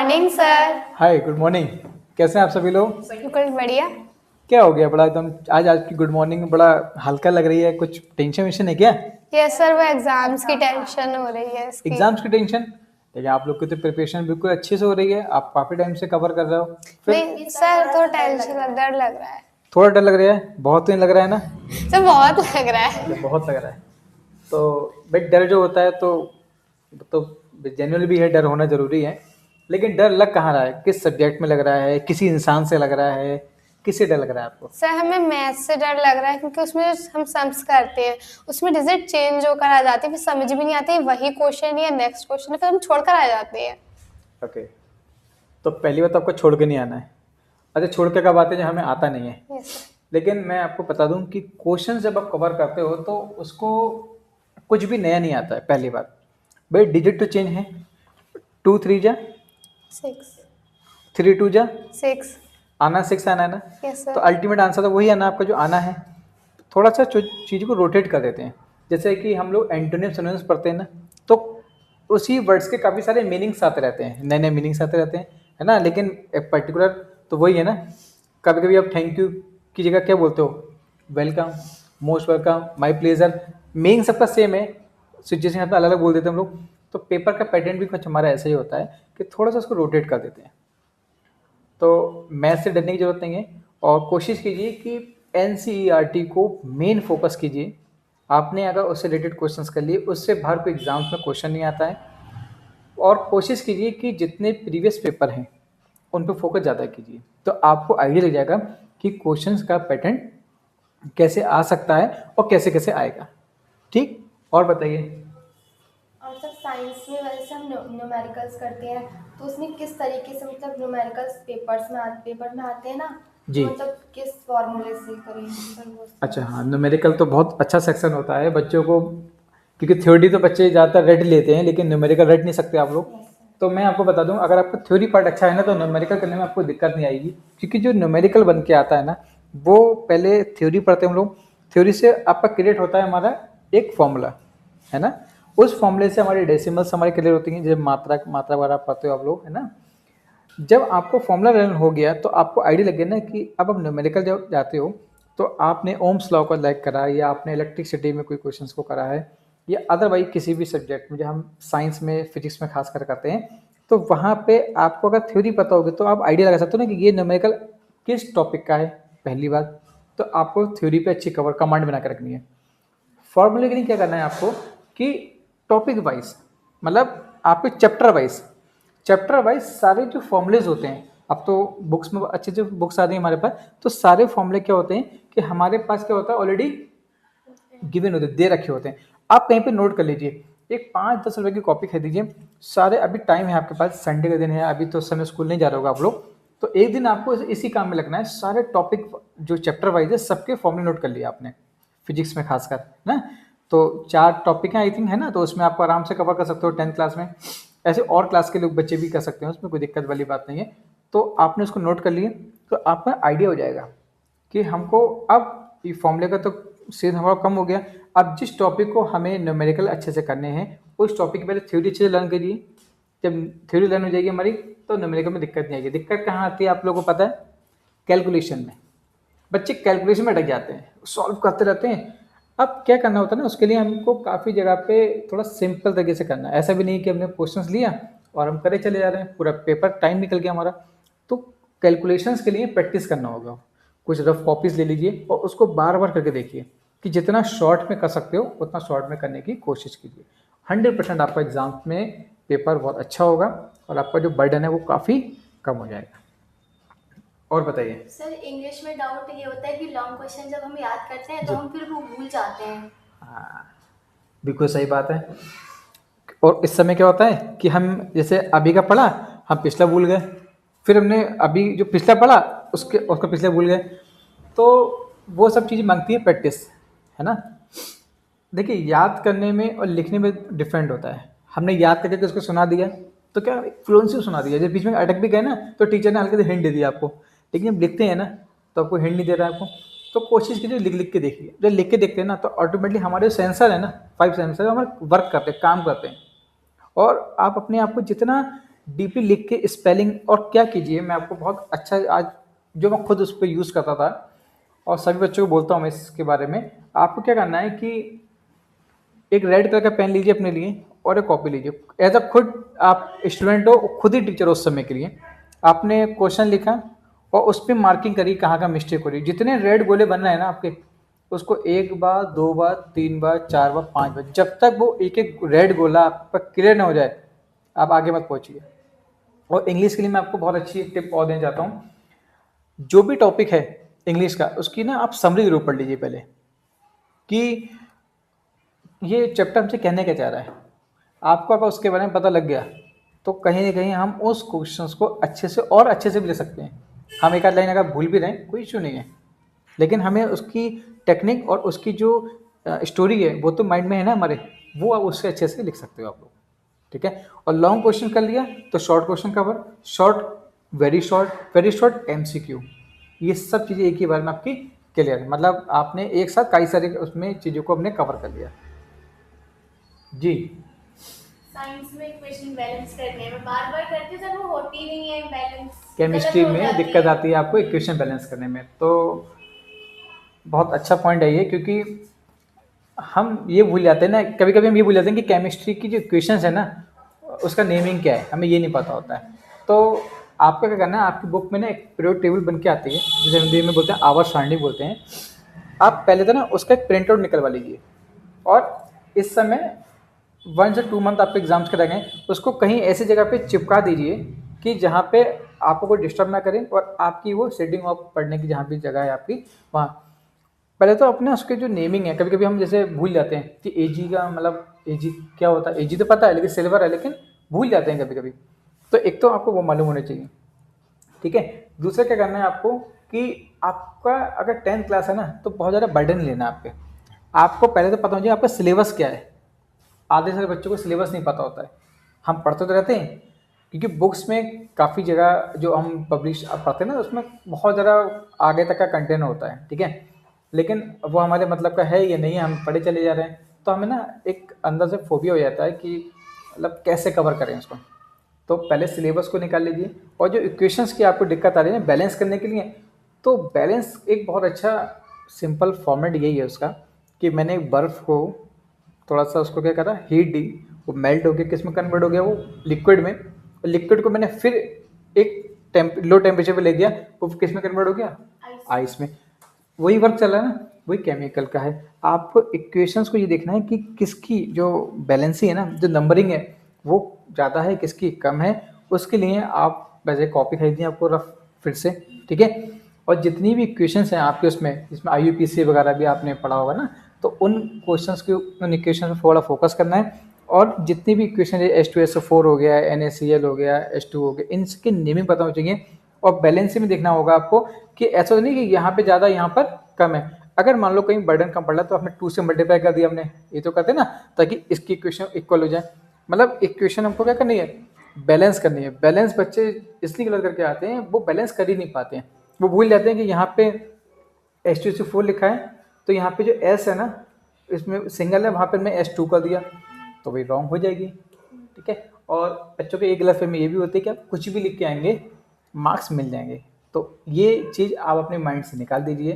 Morning sir. Hi, good morning. कैसे हैं आप सभी लोग? बिल्कुल बढ़िया। क्या हो गया बड़ा एकदम आज आपकी गुड मॉर्निंग बड़ा हल्का लग रही है, कुछ टेंशन वेंशन है क्या? यस सर, वो एग्जाम्स की टेंशन हो रही है इसकी। एग्जाम्स की टेंशन? देखिए आप लोग की तो प्रिपरेशन बिल्कुल अच्छे से हो रही है, आप काफ़ी टाइम से कवर कर रहे हो, फिर नहीं सर, तो टेंशन डर लग रहा है। थोड़ा डर लग रहा है? बहुत तो नहीं लग रहा है ना? सर बहुत लग रहा है। अच्छा, बहुत लग रहा है। तो भाई डर जो होता है तो जेन्युइनली भी है, डर होना ज़रूरी है। लेकिन डर लग कहाँ रहा है? किस सब्जेक्ट में लग रहा है? किसी इंसान से लग रहा है? किससे डर लग रहा है आपको? सर हमें मैथ से डर लग रहा है क्योंकि उसमें हम सम्स करते हैं, उसमें डिजिट चेंज होकर आ जाती है, फिर समझ भी नहीं आती वही क्वेश्चन या नेक्स्ट क्वेश्चन है, फिर हम छोड़कर आ जाते हैं। ओके, तो पहली बात तो आपको छोड़ के नहीं आना है। अच्छा, छोड़ के कब आते हैं? जब हमें आता नहीं है। Yes sir. लेकिन मैं आपको बता दूं कि क्वेश्चन जब आप कवर करते हो तो उसको कुछ भी नया नहीं आता है। पहली बात भाई, डिजिट तो चेंज है। 2 3 जा 6 3 2 जा 6। आना 6 आना है ना? यस तो सर। अल्टीमेट आंसर तो वही आना, आपका जो आना है। थोड़ा सा चीज़ को रोटेट कर देते हैं। जैसे कि हम लोग एंटोनिम सिनोनिम्स पढ़ते हैं ना, तो उसी वर्ड्स के काफ़ी सारे मीनिंग्स आते रहते हैं, नए नए मीनिंग्स आते रहते हैं, है ना? लेकिन एक पर्टिकुलर तो वही है ना। कभी कभी आप थैंक यू की जगह क्या बोलते हो? Welcome, most welcome, my pleasure. Meaning सबका सेम है, सिचुएशन यहाँ पे अलग अलग बोल देते हैं हम लोग। तो पेपर का पैटर्न भी कुछ हमारा ऐसा ही होता है कि थोड़ा सा उसको रोटेट कर देते हैं। तो मैथ से डरने की ज़रूरत नहीं है, और कोशिश कीजिए कि एनसीईआरटी को मेन फोकस कीजिए। आपने अगर उससे रिलेटेड क्वेश्चंस कर लिए, उससे बाहर कोई एग्जाम्स में क्वेश्चन नहीं आता है। और कोशिश कीजिए कि जितने प्रीवियस पेपर हैं उन पर फोकस ज़्यादा कीजिए, तो आपको आइडिया लग जाएगा कि क्वेश्चंस का पैटर्न कैसे आ सकता है और कैसे कैसे आएगा। ठीक, और बताइए। और सर साइंस में वैसे हम न्यूमेरिकल्स करते हैं, तो उसमें किस तरीके से मतलब न्यूमेरिकल्स पेपर में आते हैं ना, जी। तो मतलब किस फॉर्मूले से करेंगे सर वो? अच्छा, हाँ, न्यूमेरिकल तो बहुत अच्छा सेक्शन होता है बच्चों को, क्योंकि थ्योरी तो बच्चे ज़्यादातर रट लेते हैं, लेकिन न्यूमेरिकल रट नहीं सकते आप लोग। तो मैं आपको बता दूं, अगर आपका थ्योरी पार्ट अच्छा है ना, तो न्यूमेरिकल करने में आपको दिक्कत नहीं आएगी। क्योंकि जो न्यूमेरिकल बन के आता है ना, वो पहले थ्योरी पढ़ते हैं हम लोग। थ्योरी से आपका क्रिएट होता है हमारा एक फॉर्मूला, है ना? उस फॉर्मूले से हमारी डेसिमल्स हमारी क्लियर होती हैं, जब मात्रा मात्रा वगैरह पढ़ते हो आप लोग, है ना? जब आपको फॉर्मूला लर्न हो गया तो आपको आइडिया लग गया ना कि अब आप न्यूमेरिकल जब जाते हो तो आपने ओम्स लॉ को लाइक करा है, या आपने इलेक्ट्रिसिटी में कोई क्वेश्चंस को करा है, या अदरवाइज किसी भी सब्जेक्ट में जो हम साइंस में फिजिक्स में खास कर करते हैं, तो वहाँ पे आपको अगर थ्योरी पता होगी तो आप आइडिया लगा सकते हो ना कि ये न्यूमेरिकल किस टॉपिक का है। पहली बात तो आपको थ्योरी पे अच्छी कमांड बना के रखनी है। फॉर्मूले के लिए क्या करना है आपको कि टॉपिक वाइज, मतलब आपके चैप्टर वाइज सारे जो फॉर्मूलेज होते हैं, अब तो बुक्स में अच्छे अच्छे बुक्स आती हैं हमारे पास, तो सारे फॉर्मूले क्या होते हैं कि हमारे पास क्या होता है, ऑलरेडी गिवन होते हैं, दे रखे होते हैं। आप कहीं पे नोट कर लीजिए, एक 5-10 रुपए की कॉपी खरीदीजिए सारे। अभी टाइम है आपके पास, संडे का दिन है, अभी तो समय स्कूल नहीं जा रहा होगा आप लोग, तो एक दिन आपको इसी काम में लगना है। सारे टॉपिक जो चैप्टर वाइज है सबके फॉर्मूले नोट कर लिया आपने, फिजिक्स में खासकर ना। तो 4 टॉपिक हैं आई थिंक, है ना? तो उसमें आपको आराम से कवर कर सकते हो 10th क्लास में। ऐसे और क्लास के लोग बच्चे भी कर सकते हैं, उसमें कोई दिक्कत वाली बात नहीं है। तो आपने उसको नोट कर लिए तो आपका आइडिया हो जाएगा कि हमको अब ये फॉर्मूले का तो सीध हमारा कम हो गया। अब जिस टॉपिक को हमें न्यूमेरिकल अच्छे से करने हैं, उस टॉपिक की पहले थ्योरी अच्छे से लर्न करिए। जब थ्योरी लर्न हो जाएगी हमारी, तो न्यूमेरिकल में दिक्कत नहीं आएगी। दिक्कत कहाँ आती है आप लोगों को पता है? कैलकुलेशन में। बच्चे कैलकुलेशन में अटक जाते हैं, सॉल्व करते रहते हैं। अब क्या करना होता है ना, उसके लिए हमको काफ़ी जगह पे थोड़ा सिंपल तरीके से करना है। ऐसा भी नहीं कि हमने क्वेश्चंस लिया और हम करे चले जा रहे हैं, पूरा पेपर टाइम निकल गया हमारा। तो कैलकुलेशंस के लिए प्रैक्टिस करना होगा। कुछ रफ कॉपीज ले लीजिए और उसको बार बार करके देखिए कि जितना शॉर्ट में कर सकते हो उतना शॉर्ट में करने की कोशिश कीजिए। 100% आपका एग्जाम में पेपर बहुत अच्छा होगा और आपका जो बर्डन है वो काफ़ी कम हो जाएगा। और बताइए। सर इंग्लिश में डाउट ये होता है कि लॉन्ग क्वेश्चन जब हम याद करते हैं तो जी। हम फिर वो भूल जाते हैं। हाँ, बिल्कुल सही बात है। और इस समय क्या होता है कि हम जैसे अभी का पढ़ा, हम पिछला भूल गए, फिर हमने अभी जो पिछला पढ़ा उसका पिछले भूल गए। तो वो सब चीज़ मांगती है प्रैक्टिस, है ना? देखिए, याद करने में और लिखने में डिफरेंट होता है। हमने याद करके उसको सुना दिया तो क्या फ्लुएंसी सुना दिया, जब बीच में अटक भी गए ना तो टीचर ने हल्के से हिंट दे दिया आपको। लेकिन जब लिखते हैं ना तो आपको हिंट नहीं दे रहा है आपको। तो कोशिश कीजिए लिख लिख के देखिए। जब लिख के देखते हैं ना तो ऑटोमेटिकली हमारे सेंसर है ना, 5 सेंसर हमारे वर्क करते हैं, काम करते हैं। और आप अपने आप को जितना डीपी लिख के स्पेलिंग और क्या कीजिए, मैं आपको बहुत अच्छा आज जो मैं खुद उस पर यूज़ करता था और सभी बच्चों को बोलता हूँ मैं इसके बारे में। आपको क्या करना है कि एक रेड कलर का पेन लीजिए अपने लिए और एक कॉपी लीजिए। एज अ खुद आप स्टूडेंट हो, खुद ही टीचर हो उस समय के लिए। आपने क्वेश्चन लिखा और उस पर मार्किंग करी कहाँ का मिस्टेक हो रही है। जितने रेड गोले बनना है ना आपके, उसको 1 बार 2 बार 3 बार 4 बार 5 बार, जब तक वो एक एक रेड गोला आप पर क्लियर ना हो जाए आप आगे मत पहुंचिए। और इंग्लिश के लिए मैं आपको बहुत अच्छी एक टिप और देना चाहता हूँ। जो भी टॉपिक है इंग्लिश का, उसकी ना आप समरी जरूर पढ़ लीजिए पहले कि ये चैप्टर हमसे कहने क्या चाह रहा है। आपको अगर उसके बारे में पता लग गया तो कहीं ना कहीं हम उस क्वेश्चंस को अच्छे से और अच्छे से भी ले सकते हैं। हम एक आध लाइन अगर भूल भी रहे हैं कोई इशू नहीं है, लेकिन हमें उसकी टेक्निक और उसकी जो स्टोरी है वो तो माइंड में है ना हमारे, वो आप उससे अच्छे से लिख सकते हो आप लोग। ठीक है। और लॉन्ग क्वेश्चन कर लिया तो short question cover, very short MCQ, ये सब चीज़ें एक ही बार में आपकी क्लियर है। मतलब आपने एक साथ कई सारी उसमें चीज़ों को हमने कवर कर लिया। जी। साइंस में इक्वेशन बैलेंस करने में बार बार करते सर वो होती नहीं है बैलेंस, केमिस्ट्री गलत हो में जाती दिक्कत है। आती है आपको इक्वेशन बैलेंस करने में। तो बहुत अच्छा पॉइंट है ये, क्योंकि हम ये भूल जाते हैं ना, कभी कभी हम ये भूल जाते हैं कि केमिस्ट्री की जो इक्वेशंस है ना उसका नेमिंग क्या है, हमें ये नहीं पता होता है। तो आपको क्या करना है, आपकी बुक में ना एक पीरियड टेबल बन के आती है जिसे हिंदी में बोलते हैं आवर्त सारणी बोलते हैं। आप पहले तो ना उसका एक प्रिंट आउट निकलवा लीजिए और इस समय 1 से 2 मंथ आपके एग्जाम्स के रहेंगे, उसको कहीं ऐसी जगह पे चिपका दीजिए कि जहाँ पे आपको कोई डिस्टर्ब ना करें और आपकी वो सेटिंग ऑफ पढ़ने की जहाँ भी जगह है आपकी वहाँ। पहले तो अपने उसके जो नेमिंग है, कभी कभी हम जैसे भूल जाते हैं कि एजी का मतलब एजी क्या होता है। एजी तो पता है लेकिन सिल्वर है, लेकिन भूल जाते हैं कभी कभी। तो एक तो आपको वो मालूम होना चाहिए। ठीक है। दूसरा क्या करना है आपको कि आपका अगर 10th क्लास है ना तो बहुत ज़्यादा बर्डन नहीं लेना आप पे। आपको पहले तो पता होना चाहिए आपका सिलेबस क्या है। आधे सारे बच्चों को सिलेबस नहीं पता होता है। हम पढ़ते तो रहते हैं क्योंकि बुक्स में काफ़ी जगह जो हम पब्लिश पढ़ते हैं ना उसमें बहुत ज़्यादा आगे तक का कंटेंट होता है। ठीक है। लेकिन वो हमारे मतलब का है या नहीं है, हम पढ़े चले जा रहे हैं, तो हमें ना एक अंदर से फोबिया हो जाता है कि मतलब कैसे कवर करें उसको। तो पहले सिलेबस को निकाल लीजिए। और जो इक्वेशंस की आपको दिक्कत आ रही है ना बैलेंस करने के लिए, तो बैलेंस एक बहुत अच्छा सिंपल फॉर्मेट यही है उसका कि मैंने बर्फ़ को थोड़ा सा उसको क्या करा, हीट दी, वो मेल्ट हो गया, किस में कन्वर्ट हो गया, वो लिक्विड में। और लिक्विड को मैंने फिर एक लो टेम्परेचर पे ले गया, वो किस में कन्वर्ट हो गया, आइस में। वही वर्क चल रहा है ना, वही केमिकल का है। आपको इक्वेशंस को ये देखना है कि किसकी जो बैलेंसिंग है ना, जो नंबरिंग है वो ज़्यादा है, किसकी कम है। उसके लिए आप वैसे कॉपी खरीदिए आपको रफ फिर से। ठीक है। और जितनी भी इक्वेशंस हैं आपके उसमें, जिसमें IUPAC वगैरह भी आपने पढ़ा होगा ना, तो उन क्वेश्चंस के उन इक्वेशन पर थोड़ा फोकस करना है। और जितनी भी इक्वेशन है H2SO4 हो गया, NaCl हो गया, H2 हो गया, इनके नेमिंग पता हो चाहिए। और बैलेंसिंग में देखना होगा आपको कि ऐसा तो नहीं कि यहाँ पे ज़्यादा यहाँ पर कम है। अगर मान लो कहीं बर्डन कम पड़ रहा है तो आपने 2 से मल्टीप्लाई कर दिया, हमने ये तो करते हैं ना, ताकि इसकी इक्वेशन इक्वल हो जाए। मतलब इक्वेशन हमको क्या करनी है, बैलेंस करनी है। बैलेंस बच्चे इसलिए गलत करके आते हैं, वो बैलेंस कर ही नहीं पाते हैं। वो भूल जाते हैं कि यहाँ पे H2SO4 लिखा है तो यहाँ पे जो S है ना इसमें सिंगल है, वहाँ पर मैं S2 कर दिया तो वही रॉन्ग हो जाएगी। ठीक है। और बच्चों के एक गलतफहमी ये भी होती है कि आप कुछ भी लिख के आएंगे मार्क्स मिल जाएंगे। तो ये चीज़ आप अपने माइंड से निकाल दीजिए,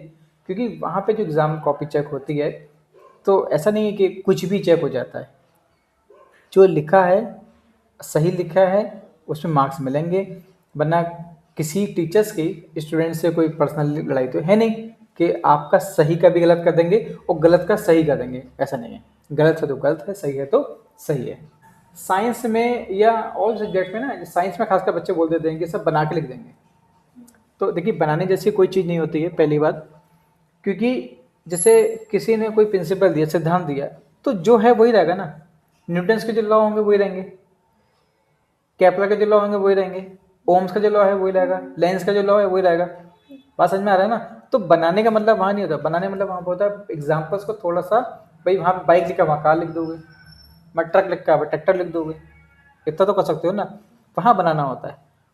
क्योंकि वहाँ पे जो एग्ज़ाम कॉपी चेक होती है तो ऐसा नहीं है कि कुछ भी चेक हो जाता है। जो लिखा है सही लिखा है उसमें मार्क्स मिलेंगे, वरना किसी टीचर्स की स्टूडेंट से कोई पर्सनल लड़ाई तो है नहीं कि आपका सही का भी गलत कर देंगे और गलत का सही कर देंगे। ऐसा नहीं है, गलत है तो गलत है, सही है तो सही है। साइंस में या ऑल सब्जेक्ट में ना, साइंस में खासकर बच्चे बोल देते हैं कि सब बना के लिख देंगे। तो देखिए बनाने जैसी कोई चीज़ नहीं होती है पहली बात, क्योंकि जैसे किसी ने कोई प्रिंसिपल दिया, सिद्धांत दिया, तो जो है वही रहेगा ना। न्यूटन्स के जो लॉ होंगे वही रहेंगे, केपलर के जो लॉ होंगे वही रहेंगे, ओम्स का जो लॉ है वही रहेगा, लेंस का जो लॉ है वही रहेगा। बात समझ में आ रहा है ना। तो बनाने का मतलब वहाँ नहीं होता, बनाने का मतलब वहाँ पर होता है एग्जाम्पल्स को थोड़ा सा, भाई वहाँ पे बाइक लिखा वहाँ कार लिख दोगे, मैं ट्रक लिखा है ट्रैक्टर लिख दोगे, इतना तो कर सकते हो ना। वहाँ बनाना होता है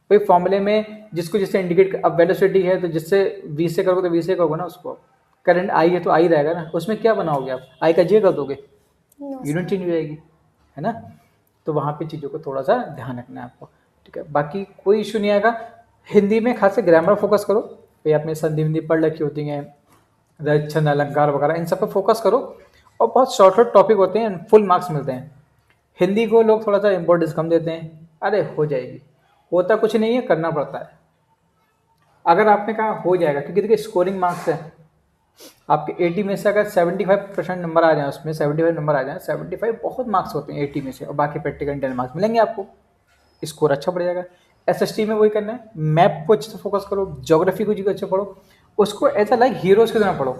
भाई फॉर्मूले में जिसको जिससे इंडिकेट, अब वेलोसिटी है तो जिससे V से करोगे तो V से करोगे ना उसको। करंट I है तो I रहेगा ना, उसमें क्या बनाओगे आप, I का J कर दोगे, यूनिट चेंज हो जाएगी, है ना। तो वहाँ पे चीज़ों को थोड़ा सा ध्यान रखना है आपको। ठीक है, बाकी कोई इशू नहीं आएगा। हिंदी में खास से ग्रामर फोकस करो, भाई आपने संधि विधि पढ़ रखी होती हैं, रच छंद अलंकार वगैरह, इन सब पर फोकस करो। और बहुत शॉर्ट शॉर्ट टॉपिक होते हैं, फुल मार्क्स मिलते हैं। हिंदी को लोग थोड़ा सा इम्पोर्टेंस कम देते हैं, अरे हो जाएगी, होता कुछ नहीं है, करना पड़ता है। अगर आपने कहा हो जाएगा, क्योंकि देखिए स्कोरिंग मार्क्स है, आपके 80 में से अगर 75% नंबर आ जाए, उसमें 75 नंबर आ जाए, 75 बहुत मार्क्स होते हैं 80 में से, और बाकी प्रैक्टिकल 10 मार्क्स मिलेंगे आपको, स्कोर अच्छा बढ़ जाएगा। एसएसटी में वही करना है, मैप को अच्छे से फोकस करो, ज्योग्राफी को जी अच्छे पढ़ो, उसको ऐसा लाइक हीरोज़ की तरह पढ़ो।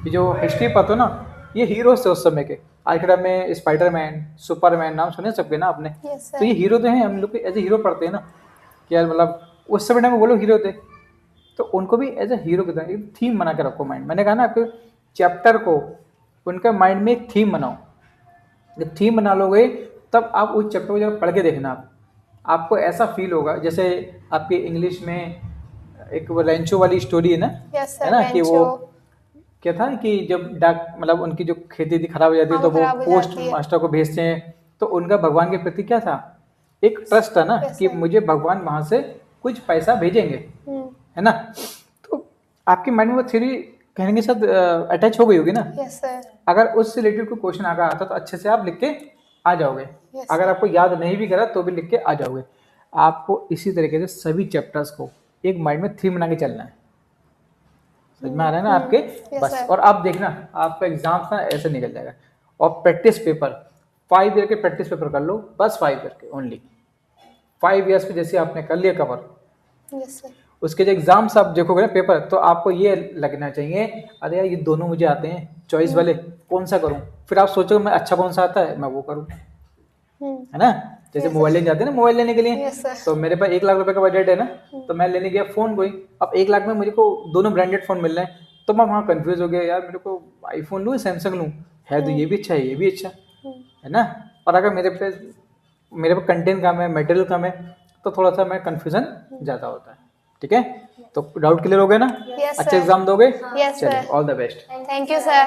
ये जो हिस्ट्री पढ़ते हो ना, ये हीरोज़ थे उस समय के। आज के टाइम में स्पाइडरमैन, सुपरमैन नाम सुने सबके ना आपने, Yes, तो sir. ये हीरो तो हैं, हम लोग एज ए हीरो पढ़ते हैं ना, कि यार मतलब उस समय टाइम में वो लोग हीरो थे, तो उनको भी एज ए हीरो की तरह एक थीम बना के रखो माइंड। मैंने कहा ना आपके चैप्टर को उनका माइंड में एक थीम बनाओ, जब थीम बना लोगे तब आप उस चैप्टर को जब पढ़ के देखना, आपको ऐसा फील होगा जैसे आपके इंग्लिश में एक वो रेंचो वाली स्टोरी है ना, Yes, sir. है ना, कि वो Rancho. क्या था कि जब डाक मतलब उनकी जो खेती थी खराब हो जाती है, हाँ, तो वो खराब हो पोस्ट जाती है। मास्टर को भेजते हैं, तो उनका भगवान के प्रति क्या था, एक ट्रस्ट था ना, Yes, कि sir. मुझे भगवान वहाँ से कुछ पैसा भेजेंगे, Hmm. है ना। तो आपके माइंड में वो थ्योरी कहने के साथ अटैच हो गई होगी ना। Yes, sir. अगर उससे रिलेटेड कोई क्वेश्चन आकर आता तो अच्छे से आप लिख के आ जाओगे। Yes, अगर आपको याद नहीं भी करा तो भी लिख के आ जाओगे। आपको इसी तरीके से सभी चैप्टर्स को एक माइंड में थीम बना के चलना है। समझ में आ रहा है ना आपके? Yes, बस। sir. और आप देखना आपका एग्जाम ना ऐसे निकल जाएगा। और प्रैक्टिस पेपर 5 ईयर के प्रैक्टिस पेपर कर लो, बस 5 ईयर के ओनली। 5 ईयर्स में जैसे आपने कर लिया कवर, Yes, sir. उसके जो एग्जाम्स आप देखोगे ना पेपर, तो आपको ये लगना चाहिए अरे यार ये दोनों मुझे आते हैं चॉइस वाले, कौन सा करूं। फिर आप सोचोगे मैं अच्छा कौन सा आता है मैं वो करूं, है ना। जैसे Yes, मोबाइल लेने जाते हैं ना, मोबाइल लेने के लिए, Yes, sir. तो मेरे पास 1 लाख रुपए का बजट है ना, तो मैं लेने गया फ़ोन कोई। अब 1 लाख में मुझे को दोनों ब्रांडेड फ़ोन मिल रहे हैं, तो मैं वहाँ कंफ्यूज हो गया, यार मेरे को आईफोन लूँ सैमसंग लूँ, है तो ये भी अच्छा है ये भी अच्छा है ना। और अगर मेरे पे कंटेंट कम है, मटेरियल कम है, तो थोड़ा सा मैं कन्फ्यूज़न ज़्यादा होता है। ठीक है, तो डाउट क्लियर हो गया ना? Yes, अच्छा sir. एग्जाम दोगे? Yes, चलिए, sir. All the best. Thank you, sir.